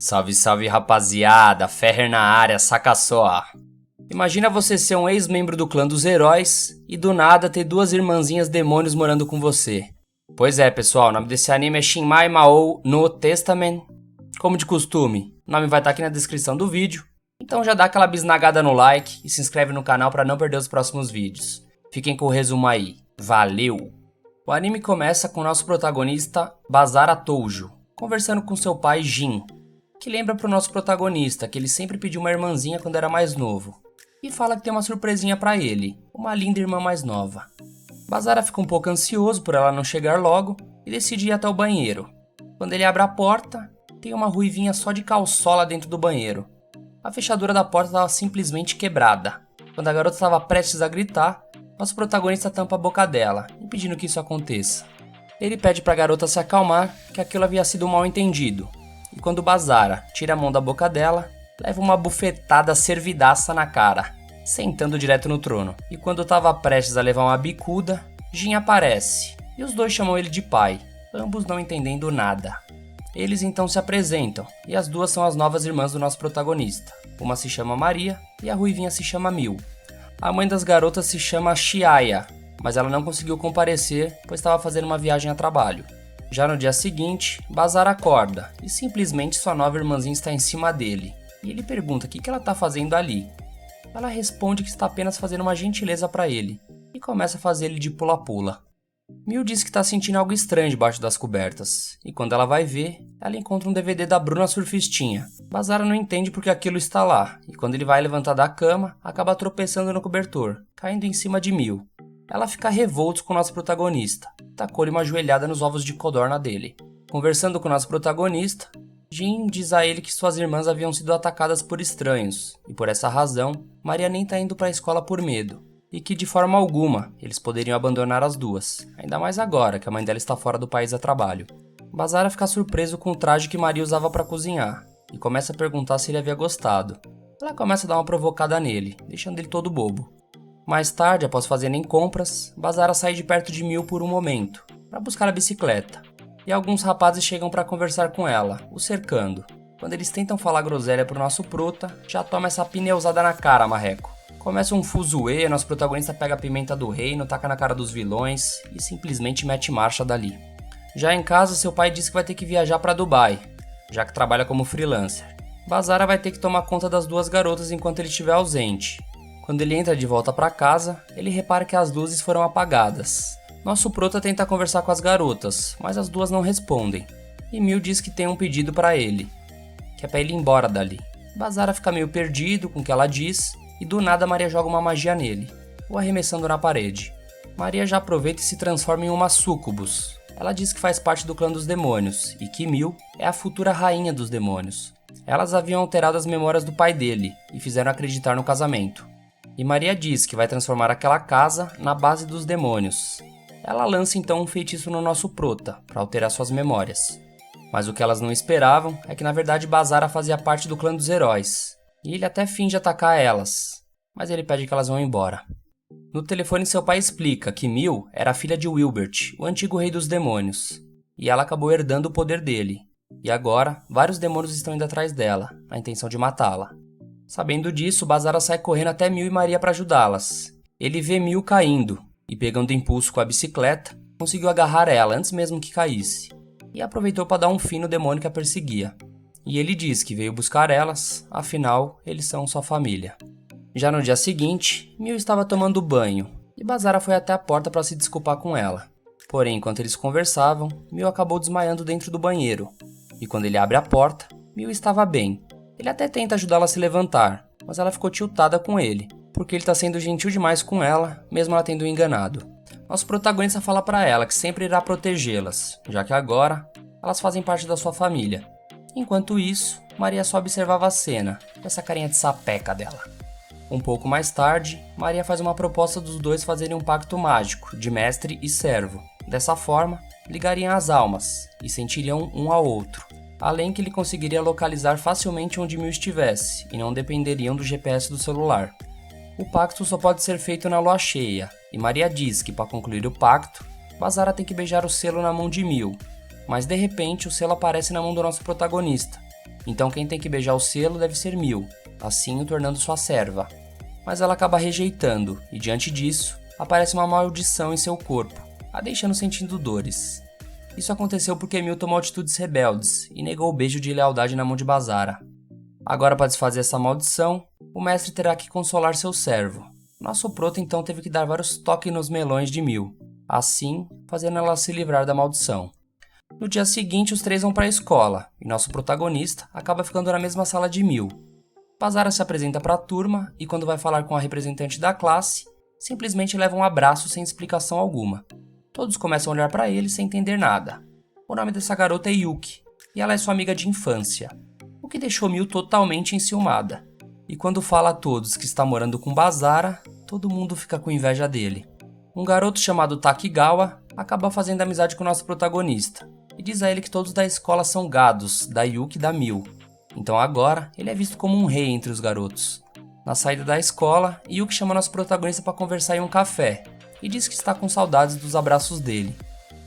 Salve, salve rapaziada, Ferrer na área, saca só. Imagina você ser um ex-membro do clã dos heróis e do nada ter duas irmãzinhas demônios morando com você. Pois é, pessoal, o nome desse anime é Shinmai Mao no Testament. Como de costume, o nome vai estar aqui na descrição do vídeo. Então já dá aquela bisnagada no like e se inscreve no canal para não perder os próximos vídeos. Fiquem com o resumo aí. Valeu! O anime começa com o nosso protagonista, Basara Toujo, conversando com seu pai Jin, que lembra pro nosso protagonista que ele sempre pediu uma irmãzinha quando era mais novo, e fala que tem uma surpresinha pra ele, uma linda irmã mais nova. Basara fica um pouco ansioso por ela não chegar logo e decide ir até o banheiro. Quando ele abre a porta, tem uma ruivinha só de calçola dentro do banheiro. A fechadura da porta estava simplesmente quebrada. Quando a garota estava prestes a gritar, nosso protagonista tampa a boca dela, impedindo que isso aconteça. Ele pede pra garota se acalmar, que aquilo havia sido um mal-entendido. E quando Basara tira a mão da boca dela, leva uma bufetada servidaça na cara, sentando direto no trono. E quando estava prestes a levar uma bicuda, Jin aparece, e os dois chamam ele de pai, ambos não entendendo nada. Eles então se apresentam, e as duas são as novas irmãs do nosso protagonista. Uma se chama Maria, e a ruivinha se chama Mil. A mãe das garotas se chama Chiaya, mas ela não conseguiu comparecer, pois estava fazendo uma viagem a trabalho. Já no dia seguinte, Basara acorda e simplesmente sua nova irmãzinha está em cima dele. E ele pergunta o que ela está fazendo ali. Ela responde que está apenas fazendo uma gentileza para ele e começa a fazer ele de pula-pula. Mil diz que está sentindo algo estranho debaixo das cobertas, e quando ela vai ver, ela encontra um DVD da Bruna Surfistinha. Basara não entende porque aquilo está lá, e quando ele vai levantar da cama, acaba tropeçando no cobertor, caindo em cima de Mil. Ela fica revolta com o nosso protagonista, tacou-lhe uma joelhada nos ovos de codorna dele. Conversando com o nosso protagonista, Jin diz a ele que suas irmãs haviam sido atacadas por estranhos, e por essa razão, Maria nem está indo para a escola por medo, e que de forma alguma eles poderiam abandonar as duas, ainda mais agora que a mãe dela está fora do país a trabalho. Basara fica surpreso com o traje que Maria usava para cozinhar, e começa a perguntar se ele havia gostado. Ela começa a dar uma provocada nele, deixando ele todo bobo. Mais tarde, após fazerem compras, Basara sai de perto de Mil por um momento, para buscar a bicicleta. E alguns rapazes chegam para conversar com ela, o cercando. Quando eles tentam falar groselha pro nosso prota, já toma essa pneusada na cara, marreco. Começa um fuzuê, nosso protagonista pega a pimenta do reino, taca na cara dos vilões e simplesmente mete marcha dali. Já em casa, seu pai diz que vai ter que viajar para Dubai, já que trabalha como freelancer. Basara vai ter que tomar conta das duas garotas enquanto ele estiver ausente. Quando ele entra de volta para casa, ele repara que as luzes foram apagadas. Nosso prota tenta conversar com as garotas, mas as duas não respondem. E Mil diz que tem um pedido para ele, que é para ele ir embora dali. Basara fica meio perdido com o que ela diz, e do nada Maria joga uma magia nele, o arremessando na parede. Maria já aproveita e se transforma em uma súcubus. Ela diz que faz parte do clã dos demônios, e que Mil é a futura rainha dos demônios. Elas haviam alterado as memórias do pai dele, e fizeram acreditar no casamento. E Maria diz que vai transformar aquela casa na base dos demônios. Ela lança então um feitiço no nosso prota, para alterar suas memórias. Mas o que elas não esperavam é que na verdade Basara fazia parte do clã dos heróis. E ele até finge atacar elas, mas ele pede que elas vão embora. No telefone seu pai explica que Mil era a filha de Wilbert, o antigo rei dos demônios. E ela acabou herdando o poder dele. E agora, vários demônios estão indo atrás dela, na intenção de matá-la. Sabendo disso, Basara sai correndo até Mil e Maria para ajudá-las. Ele vê Mil caindo, e pegando impulso com a bicicleta, conseguiu agarrar ela antes mesmo que caísse. E aproveitou para dar um fim no demônio que a perseguia. E ele diz que veio buscar elas, afinal, eles são sua família. Já no dia seguinte, Mil estava tomando banho, e Basara foi até a porta para se desculpar com ela. Porém, enquanto eles conversavam, Mil acabou desmaiando dentro do banheiro. E quando ele abre a porta, Mil estava bem. Ele até tenta ajudá-la a se levantar, mas ela ficou tiltada com ele, porque ele está sendo gentil demais com ela, mesmo ela tendo o enganado. Nosso protagonista fala para ela que sempre irá protegê-las, já que agora elas fazem parte da sua família. Enquanto isso, Maria só observava a cena, com essa carinha de sapeca dela. Um pouco mais tarde, Maria faz uma proposta dos dois fazerem um pacto mágico, de mestre e servo. Dessa forma, ligariam as almas, e sentiriam um ao outro. Além que ele conseguiria localizar facilmente onde Mil estivesse, e não dependeriam do GPS do celular. O pacto só pode ser feito na lua cheia, e Maria diz que para concluir o pacto, Basara tem que beijar o selo na mão de Mil, mas de repente o selo aparece na mão do nosso protagonista, Então quem tem que beijar o selo deve ser Mil, assim o tornando sua serva. Mas ela acaba rejeitando, e diante disso, aparece uma maldição em seu corpo, a deixando sentindo dores. Isso aconteceu porque Mil tomou atitudes rebeldes e negou o beijo de lealdade na mão de Bazara. Agora, para desfazer essa maldição, o mestre terá que consolar seu servo. Nosso prota então teve que dar vários toques nos melões de Mil, assim fazendo ela se livrar da maldição. No dia seguinte, os três vão para a escola, e nosso protagonista acaba ficando na mesma sala de Mil. Bazara se apresenta para a turma e quando vai falar com a representante da classe, simplesmente leva um abraço sem explicação alguma. Todos começam a olhar para ele sem entender nada. O nome dessa garota é Yuki, e ela é sua amiga de infância, o que deixou Mil totalmente enciumada. E quando fala a todos que está morando com Bazara, todo mundo fica com inveja dele. Um garoto chamado Takigawa acaba fazendo amizade com o nosso protagonista, e diz a ele que todos da escola são gados, da Yuki e da Mil. Então agora, ele é visto como um rei entre os garotos. Na saída da escola, Yuki chama nosso protagonista para conversar em um café, e diz que está com saudades dos abraços dele.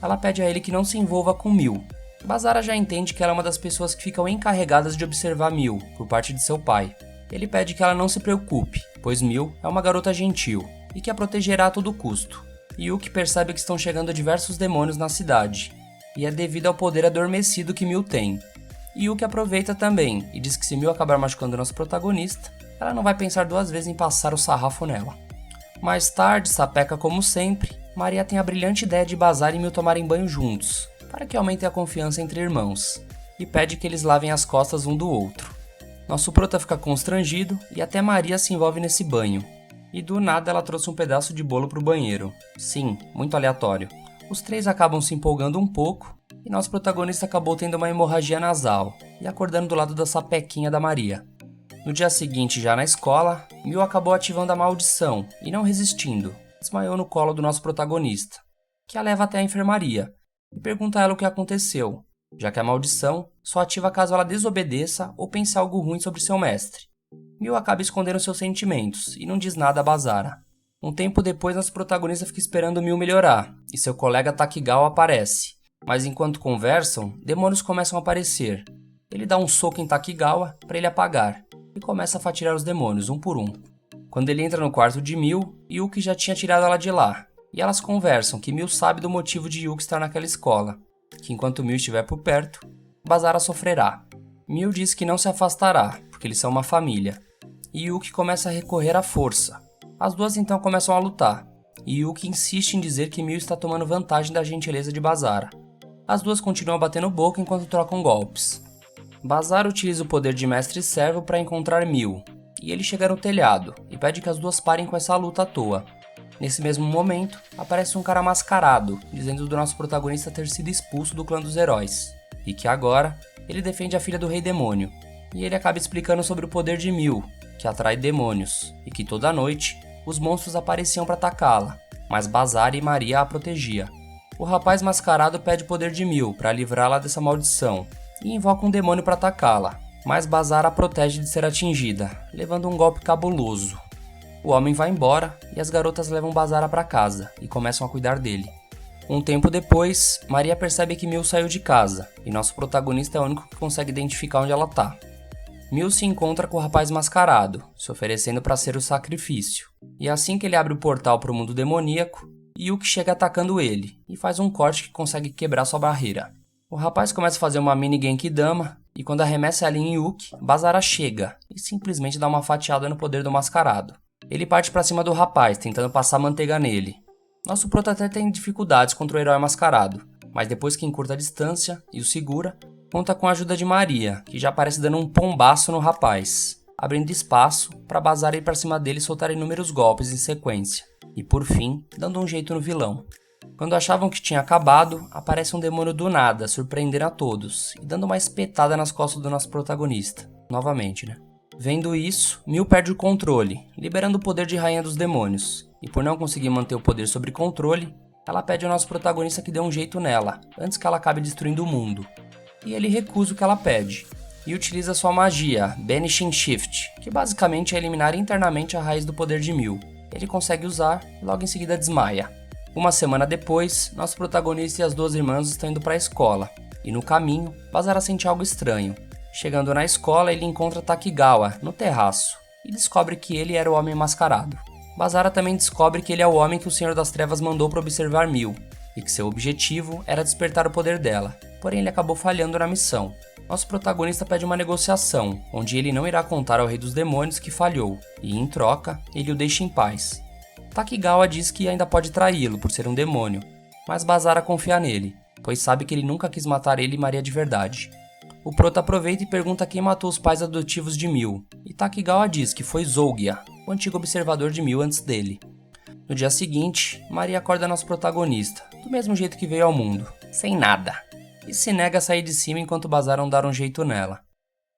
Ela pede a ele que não se envolva com Mil. Bazara já entende que ela é uma das pessoas que ficam encarregadas de observar Mil, por parte de seu pai. Ele pede que ela não se preocupe, pois Mil é uma garota gentil, e que a protegerá a todo custo. Yuki percebe que estão chegando diversos demônios na cidade, e é devido ao poder adormecido que Mil tem. Yuki aproveita também, e diz que se Mil acabar machucando nosso protagonista, ela não vai pensar duas vezes em passar o sarrafo nela. Mais tarde, sapeca como sempre, Maria tem a brilhante ideia de Bazara e Mil tomarem banho juntos, para que aumente a confiança entre irmãos, e pede que eles lavem as costas um do outro. Nosso prota fica constrangido e até Maria se envolve nesse banho. E do nada ela trouxe um pedaço de bolo pro banheiro. Sim, muito aleatório. Os três acabam se empolgando um pouco e nosso protagonista acabou tendo uma hemorragia nasal e acordando do lado da sapequinha da Maria. No dia seguinte, já na escola, Mil acabou ativando a maldição e não resistindo, desmaiou no colo do nosso protagonista, que a leva até a enfermaria e pergunta a ela o que aconteceu, já que a maldição só ativa caso ela desobedeça ou pense algo ruim sobre seu mestre. Mil acaba escondendo seus sentimentos e não diz nada a Bazara. Um tempo depois, nosso protagonista fica esperando Mil melhorar e seu colega Takigawa aparece, mas enquanto conversam, demônios começam a aparecer. Ele dá um soco em Takigawa para ele apagar e começa a fatiar os demônios um por um. Quando ele entra no quarto de Mil, Yuki já tinha tirado ela de lá, e elas conversam que Mil sabe do motivo de Yuki estar naquela escola, que enquanto Mil estiver por perto, Bazara sofrerá. Mil diz que não se afastará, porque eles são uma família, e Yuki começa a recorrer à força. As duas então começam a lutar, e Yuki insiste em dizer que Mil está tomando vantagem da gentileza de Bazara. As duas continuam batendo boca enquanto trocam golpes. Bazara utiliza o poder de mestre e servo para encontrar Mil, e ele chega no telhado e pede que as duas parem com essa luta à toa. Nesse mesmo momento, aparece um cara mascarado, dizendo do nosso protagonista ter sido expulso do clã dos heróis, e que agora ele defende a filha do rei demônio. E ele acaba explicando sobre o poder de Mil, que atrai demônios, e que toda noite os monstros apareciam para atacá-la, mas Bazara e Maria a protegia. O rapaz mascarado pede o poder de Mil para livrá-la dessa maldição, e invoca um demônio para atacá-la, mas Bazara a protege de ser atingida, levando um golpe cabuloso. O homem vai embora e as garotas levam Bazara para casa e começam a cuidar dele. Um tempo depois, Maria percebe que Mil saiu de casa e nosso protagonista é o único que consegue identificar onde ela tá. Mil se encontra com o rapaz mascarado, se oferecendo para ser o sacrifício. E assim que ele abre o portal para o mundo demoníaco, Yuki chega atacando ele e faz um corte que consegue quebrar sua barreira. O rapaz começa a fazer uma mini Genkidama e quando arremessa ela em Yuki, Bazara chega e simplesmente dá uma fatiada no poder do mascarado. Ele parte pra cima do rapaz, tentando passar manteiga nele. Nosso prota até tem dificuldades contra o herói mascarado, mas depois que encurta a distância e o segura, conta com a ajuda de Maria, que já aparece dando um pombaço no rapaz, abrindo espaço para Bazara ir pra cima dele e soltar inúmeros golpes em sequência, e por fim, dando um jeito no vilão. Quando achavam que tinha acabado, aparece um demônio do nada, surpreendendo a todos, e dando uma espetada nas costas do nosso protagonista. Novamente, né? Vendo isso, Mil perde o controle, liberando o poder de Rainha dos Demônios, e por não conseguir manter o poder sob controle, ela pede ao nosso protagonista que dê um jeito nela, antes que ela acabe destruindo o mundo. E ele recusa o que ela pede, e utiliza sua magia, Banishing Shift, que basicamente é eliminar internamente a raiz do poder de Mil. Ele consegue usar e logo em seguida desmaia. Uma semana depois, nosso protagonista e as duas irmãs estão indo para a escola, e no caminho, Bazara sente algo estranho. Chegando na escola, ele encontra Takigawa no terraço e descobre que ele era o Homem Mascarado. Bazara também descobre que ele é o homem que o Senhor das Trevas mandou para observar Mil, e que seu objetivo era despertar o poder dela, porém ele acabou falhando na missão. Nosso protagonista pede uma negociação, onde ele não irá contar ao Rei dos Demônios que falhou, e em troca, ele o deixa em paz. Takigawa diz que ainda pode traí-lo por ser um demônio, mas Bazara confia nele, pois sabe que ele nunca quis matar ele e Maria de verdade. O prota aproveita e pergunta quem matou os pais adotivos de Mil, e Takigawa diz que foi Zougia, o antigo observador de Mil antes dele. No dia seguinte, Maria acorda nosso protagonista, do mesmo jeito que veio ao mundo, sem nada, e se nega a sair de cima enquanto Bazara dar um jeito nela.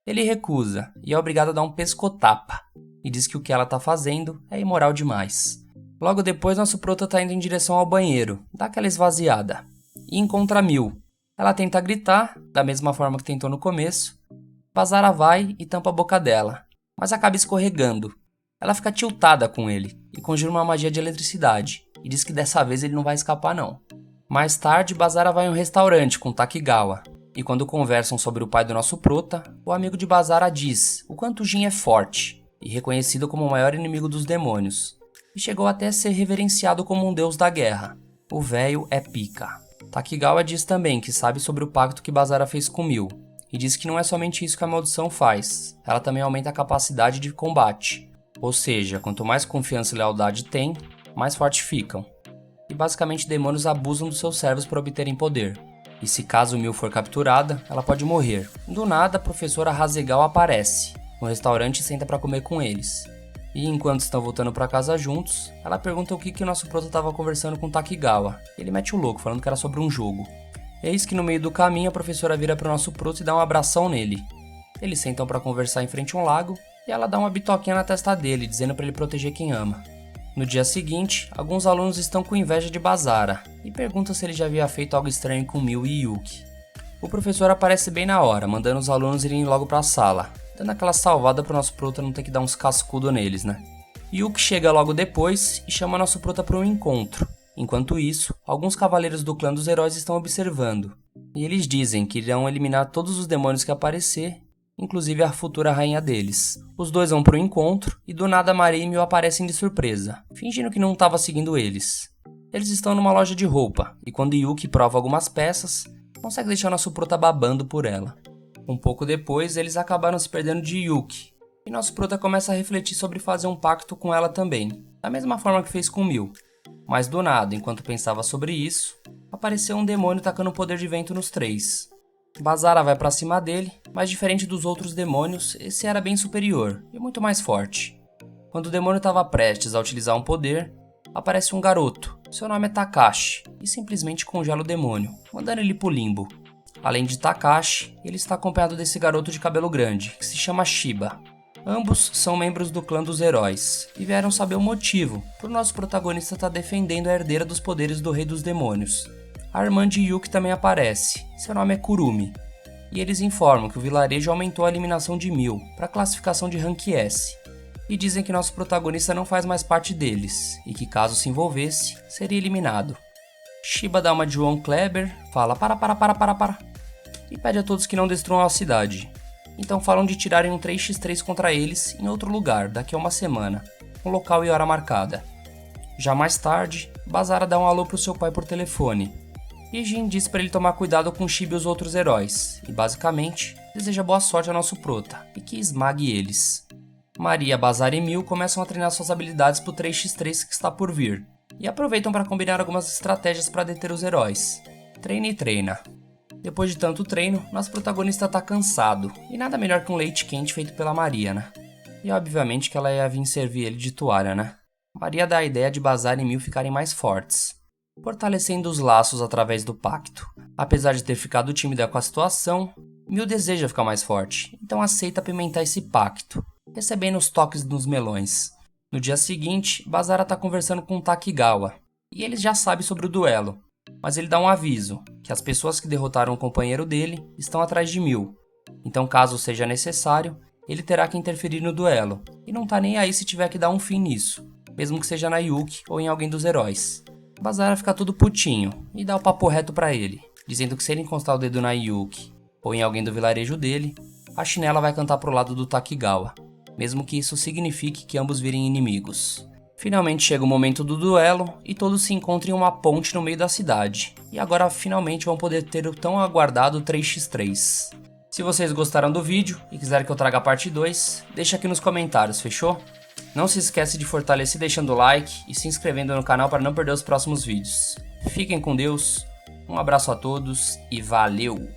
Ele recusa, e é obrigado a dar um pescotapa, e diz que o que ela tá fazendo é imoral demais. Logo depois, nosso prota tá indo em direção ao banheiro, dá aquela esvaziada, e encontra Mil. Ela tenta gritar, da mesma forma que tentou no começo. Bazara vai e tampa a boca dela, mas acaba escorregando. Ela fica tiltada com ele e conjura uma magia de eletricidade e diz que dessa vez ele não vai escapar não. Mais tarde, Bazara vai em um restaurante com Takigawa e quando conversam sobre o pai do nosso prota, o amigo de Bazara diz o quanto Jin é forte e reconhecido como o maior inimigo dos demônios e chegou até a ser reverenciado como um deus da guerra. O velho é pica. Takigawa diz também que sabe sobre o pacto que Bazara fez com Mil, e diz que não é somente isso que a maldição faz, ela também aumenta a capacidade de combate, ou seja, quanto mais confiança e lealdade tem, mais fortes ficam. E basicamente demônios abusam dos seus servos para obterem poder, e se caso Mil for capturada, ela pode morrer. Do nada, a professora Hasegal aparece no restaurante e senta para comer com eles. E enquanto estão voltando para casa juntos, ela pergunta o que o nosso prota estava conversando com Takigawa. Ele mete o louco, falando que era sobre um jogo. Eis que no meio do caminho a professora vira para o nosso prota e dá um abração nele. Eles sentam para conversar em frente a um lago e ela dá uma bitoquinha na testa dele, dizendo para ele proteger quem ama. No dia seguinte, alguns alunos estão com inveja de Bazara e perguntam se ele já havia feito algo estranho com Mil e Yuki. O professor aparece bem na hora, mandando os alunos irem logo para a sala, dando aquela salvada pro nosso prota não ter que dar uns cascudos neles, né? Yuki chega logo depois e chama nosso prota para um encontro. Enquanto isso, alguns cavaleiros do clã dos heróis estão observando. E eles dizem que irão eliminar todos os demônios que aparecer, inclusive a futura rainha deles. Os dois vão pro encontro e do nada Maria e Mil aparecem de surpresa, fingindo que não estava seguindo eles. Eles estão numa loja de roupa e quando Yuki prova algumas peças, consegue deixar nosso prota babando por ela. Um pouco depois, eles acabaram se perdendo de Yuki, e nosso prota começa a refletir sobre fazer um pacto com ela também, da mesma forma que fez com Mil. Mas do nada, enquanto pensava sobre isso, apareceu um demônio tacando poder de vento nos três. Bazara vai pra cima dele, mas diferente dos outros demônios, esse era bem superior e muito mais forte. Quando o demônio estava prestes a utilizar um poder, aparece um garoto, seu nome é Takashi, e simplesmente congela o demônio, mandando ele pro limbo. Além de Takashi, ele está acompanhado desse garoto de cabelo grande, que se chama Shiba. Ambos são membros do clã dos heróis, e vieram saber o motivo por nosso protagonista estar defendendo a herdeira dos poderes do Rei dos Demônios. A irmã de Yuki também aparece, seu nome é Kurumi, e eles informam que o vilarejo aumentou a eliminação de Mil para a classificação de Rank S, e dizem que nosso protagonista não faz mais parte deles, e que caso se envolvesse, seria eliminado. Shiba dá uma de João Kleber, fala para, e pede a todos que não destruam a cidade. Então falam de tirarem um 3x3 contra eles em outro lugar, daqui a uma semana, com local e hora marcada. Já mais tarde, Bazara dá um alô pro seu pai por telefone, e Jin diz para ele tomar cuidado com Shiba e os outros heróis, e basicamente, deseja boa sorte ao nosso prota, e que esmague eles. Maria, Bazara e Mil começam a treinar suas habilidades pro 3x3 que está por vir, e aproveitam para combinar algumas estratégias para deter os heróis. Treina e treina. Depois de tanto treino, nosso protagonista tá cansado, e nada melhor que um leite quente feito pela Maria, né? E obviamente que ela ia vir servir ele de toalha, né? Maria dá a ideia de Bazara e Mil ficarem mais fortes, fortalecendo os laços através do pacto. Apesar de ter ficado tímida com a situação, Mil deseja ficar mais forte, então aceita apimentar esse pacto, recebendo os toques nos melões. No dia seguinte, Bazara tá conversando com Takigawa, e ele já sabe sobre o duelo, mas ele dá um aviso, que as pessoas que derrotaram o companheiro dele estão atrás de Mil, então caso seja necessário, ele terá que interferir no duelo, e não tá nem aí se tiver que dar um fim nisso, mesmo que seja na Yuki ou em alguém dos heróis. Bazara fica todo putinho, e dá o papo reto pra ele, dizendo que se ele encostar o dedo na Yuki, ou em alguém do vilarejo dele, a Chinela vai cantar pro lado do Takigawa, mesmo que isso signifique que ambos virem inimigos. Finalmente chega o momento do duelo e todos se encontram em uma ponte no meio da cidade. E agora finalmente vão poder ter o tão aguardado 3x3. Se vocês gostaram do vídeo e quiserem que eu traga a parte 2, deixa aqui nos comentários, fechou? Não se esquece de fortalecer deixando o like e se inscrevendo no canal para não perder os próximos vídeos. Fiquem com Deus, um abraço a todos e valeu!